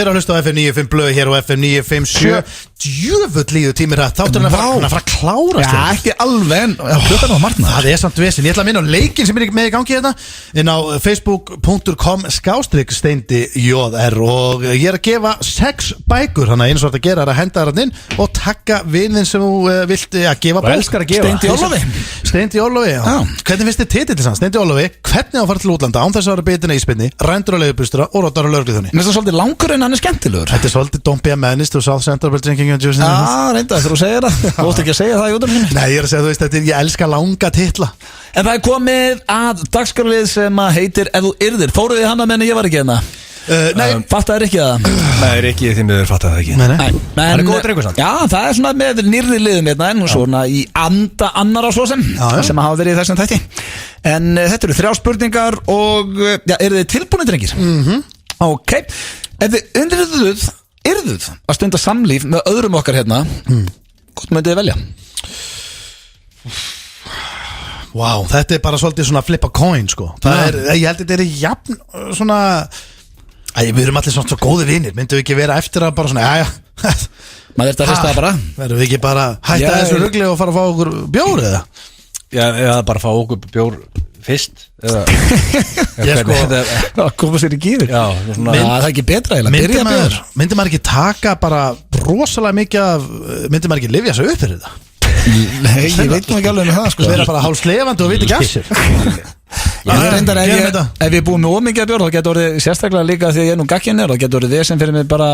að hlusta á FM 95 blöð hér og FM 957 djöfull líður tímir hætt þátturinn að fara að klárast Já, ekki alveg en klukkan á margna Það samt vesin, ég ætla að minna á leikinn sem með í gangi hérna inn á facebook.com/steindi.jr og ég að gefa 6 bækur þannig að einu svart að gera að henda þar inn og taka vinnin sem þú vilt að gefa og elskar að gefa Steindi Ólofi, já Hvernig finnst þið titill þess að Steindi Ólofi hvernig á að fara til útlanda án þess að vera bitin í íspinni rændur á leigubustura og rótar á lögregluþjóni Mér finnst það svolítið langur en hann skemmtilegur Þetta svolítið Don't Be a Menace to South Central Drinking and Juice reynda þegar þú segir það Þú ótt ekki að segja það í útvarpinu Nei, ég að segja, þú veist, ég elska langa titla En það komið að dagskrárlið sem heitir Ef þú yrðir Fóruð þið hana menn ég var ekki hérna Nei Fattaði ekki það Nei, ekki því miður fattaði það ekki Nei Það er góð drengur samt Já, það er svona með nýrri liðum hérna En svona í anda annara svo sem hafa verið í þessum þætti En þetta eru 3 spurningar Og eru þið tilbúinir drengir? Ok Ef þið yrðuð að stunda samlíf með öðrum okkar hérna Hvort myndið þið velja? Wow, þetta er bara svolítið svona flip a coin sko Ég held að þetta er jafn svona við erum allir svona svo góði vinir Myndum við ekki vera eftir að bara svona Maður er að hrista það bara Verðum við ekki bara hætta þessu rugli og fara að fá okkur bjór eða? Já, bara fá okkur bjór fyrst eða Ég sko að koma sér í gýður Já, það er ekki betra Myndi maður ekki taka bara rosalega mikið af Myndi maður ekki lifja sig upp fyrir þetta? Nei, ég veit nú ekki alveg með það sko Vera bara hálfslefandi og viti ekki af sér Ef ég búið með ómikið að bjór þá getur orðið sérstaklega líka því að ég er nú gagginir og getur orðið sem fyrir mig bara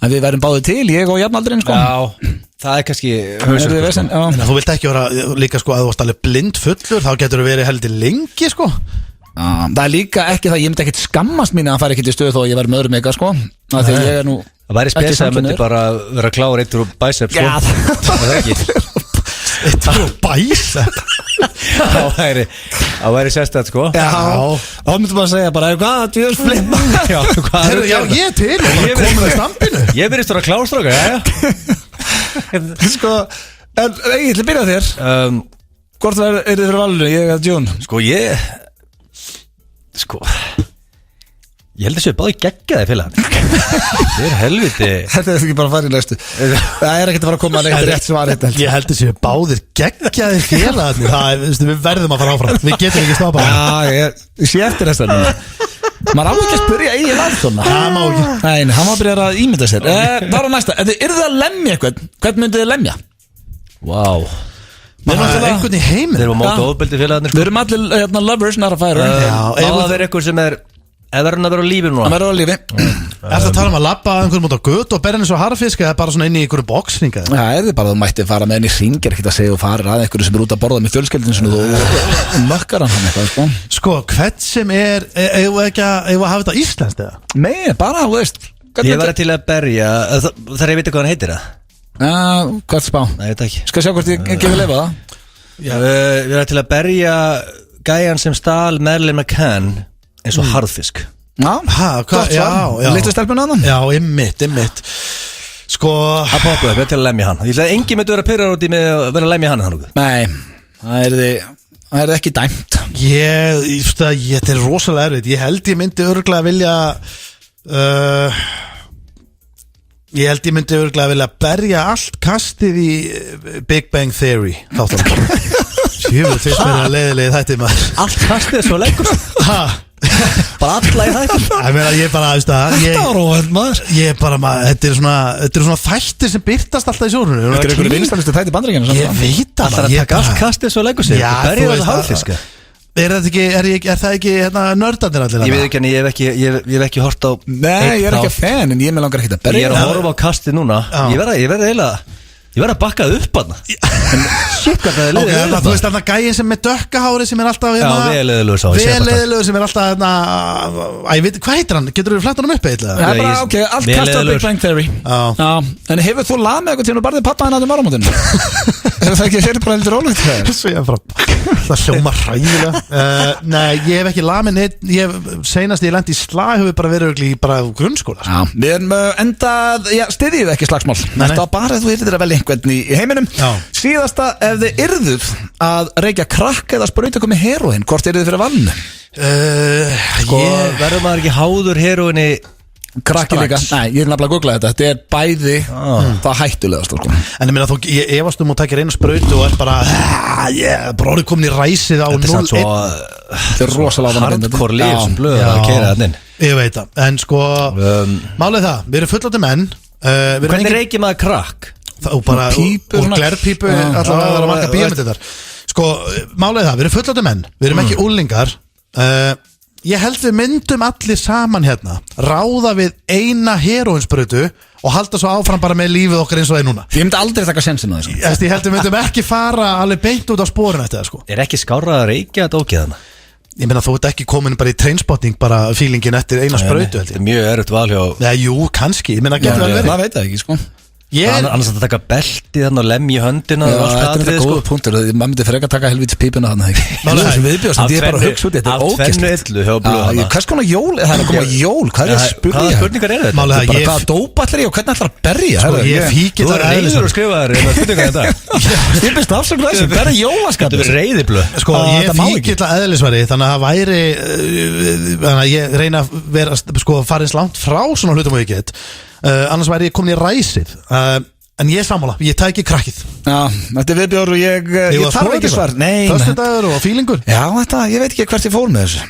að við værum báðið til, ég og jafnaldurinn sko Já, það er kannski Þú vilt ekki vera líka sko að þú varst alveg blind fullur þá getur þú verið heldur lengi sko Það er líka ekki það, ég myndi ekkert skammast mín að hann fari ekkert í stöðu þó að ég væri með öðrum eitthvað sko Þegar ég er nú Það væri spes að myndi bara vera klár eittur og bæsef Já, það er ekki Eittur og bæsef Það væri sérstætt sko Já, þá myndi maður að segja bara hvað, djúðs flippa Já, ég er til, ég komið í stampinu Ég verðist að vera klárstrákar, já Sko, en ég ætla að byrja þér Hvort er þið fyrir valinu, ég eða Jón? Ég held að þessu báði geggjaði félag Það er helviti Þetta er ekki bara að fara í næstu Það er ekkert að fara að koma að neitt rétt svar Ég held að þessu báðir geggjaði félag Við verðum að fara áfram Við getum ekki stoppa Já, ég sé eftir þess að maður á ekki að spyrja eigin að svona Það má ekki Nei, hann má byrja að ímynda sér Það var á næsta, ef þið yrðu að lemja eitthvað hvern myndið þið lemja? Vá Einhvern í heiminn Þeir eru á móti ofbeldi félagarnir Við erum allir lovers, not a fighter Á að vera eitthvað sem er eða verður hann að vera á lífi núna? Hann verður á lífi Er það að tala að labba einhverjum út á götu og berja henni svo harfisk eða bara svona inn í einhverju boxringa? Já, er þið bara að þú mætti fara með henni í hring ekkert að segja og fara að einhverju sem er út að borða með fjölskeldinu og mökkar hann eitthvað Sko, hvert sem er eigum við að hafa þetta íslenskt eða? Nei, bara, þú veist Ég var til að berja þar ég veit hvað hann heitir það Hvað spá? Nei, ég veit ekki Skal sjá hvort ég gefi leifa það Ég var til að berja gæjan sem stál Marilyn McCann eins og harðfisk Já, litlu stelpuna hann Já, ymmit Sko Það poppuð upp, ég til að lemja hann Ég ætlaði engin myndi vera pyrrar út í mig að vera að lemja hann Nei, það er ekki dæmt Þetta er rosalega erfitt Ég held ég myndi örgulega vilja berja allt kastið í Big Bang Theory Sjöfum fyrst mér að leiðilegi þætti maður Allt kastið svo leggur Bara alla í þættum Ég bara, Þetta var óhætt maður Þetta er svona þættir sem byrtast alltaf í sjónunum Þetta er einhverju vinstalistu þætti Bandaríkjanna Ég veit að það taka allt kastið svo leggur sig Berja það hálfiska Er það ekki nördarnir allir? Ég veit ekki, ég hef ekki hort á Nei, ég er ekki að fan en ég með langar ekki að berja Ég er að horfa á kastið núna Ég verði að bakkað upp hann Shit, hvað það er leiðilegur Þú veist þarna gæin sem með dökkahári sem er alltaf veliðilegur sem er alltaf ég veit, hvað heitir hann? Getur þú flætt hann upp eitthvað? Það er bara, ok, allt kastað Big Bang Theory En hefur þú lag með eitthvað til að barðið pappa hennar um áramótinu? Er það ekki fyrir bara heldur rólegt? Það hljóma hræðilega Nei, ég hef ekki lag með neitt Seinast ég lendi í slag hefur bara verið í grunnskóla Við erum endað, styðjið ekki slagsmál Þetta bara þú heitir að velja einhvern í heiminum Síðasta, ef þið yrðuð að reykja krakk eða sprauta komið heroin, hvort yrðuð fyrir valinu? Verður maður ekki háður heroinni Krakki líka, nei, ég er nefnilega að googla þetta er bæði það hættulegast sko. En ég meina, ég efast að taka eina sprautu og er bara bróði komin í ræsið á 0-1. Þetta er rosalega hardcore líf sem blöður að keira þannig. Ég veit það, en sko málið það, við erum fullandi menn Hvernig reykir maður krakk? Og bara úr glerpípu allavega það er að marka bíómyndir þar. Sko, málið það, við erum fullandi menn, við erum ekki úlingar. Ég held við myndum allir saman hérna ráða við eina heroinsbrautu og halda svo áfram bara með lífið okkar eins og það er núna. Ég myndi aldrei taka sensin á þessu. Ég held við myndum ekki fara alveg beint út á sporin eftir það sko. Er ekki skárra að reykja þetta ógeðana? Ég meina þú ert ekki komin bara í trainspotting bara feelingin eftir eina sprautu. Þetta er mjög erfitt val hjá. Já, jú, kannski, ég meina getur vel verið. Það veit það ekki sko. Annars að taka beltið þannig og lemja í höndina. Þetta er þetta góða punktur. Maður myndi freka að taka helvítis pípuna þannig. Þessum viðbjóðsandi, ég er bara að hugsa út. Þetta er ógeðslegt. Hvers konar jól? Það er að koma jól. Hvað er að spurja? Hvaða spurningar er þetta? Hvaða dópallir og hvernig ætlar að berja? Ég fíkir það reyður að skrifa þér spurningar þetta. Ég byrst afsöknu þessu. Hvað er jólaskap? Þetta er reyðiblöð. Sko, ég fíkir það eðlisvari. Þannig að væri þannig að ég reyna að vera fara eins langt frá svona hlutum og ég get annars væri ég komin í ræsið en ég er sammála, ég tæki krakkið. Já, þetta er viðbjóður og ég þarf ekki svar. Nei, föstudagur og fílingur. Já, þetta, ég veit ekki hvert ég fór með þessu.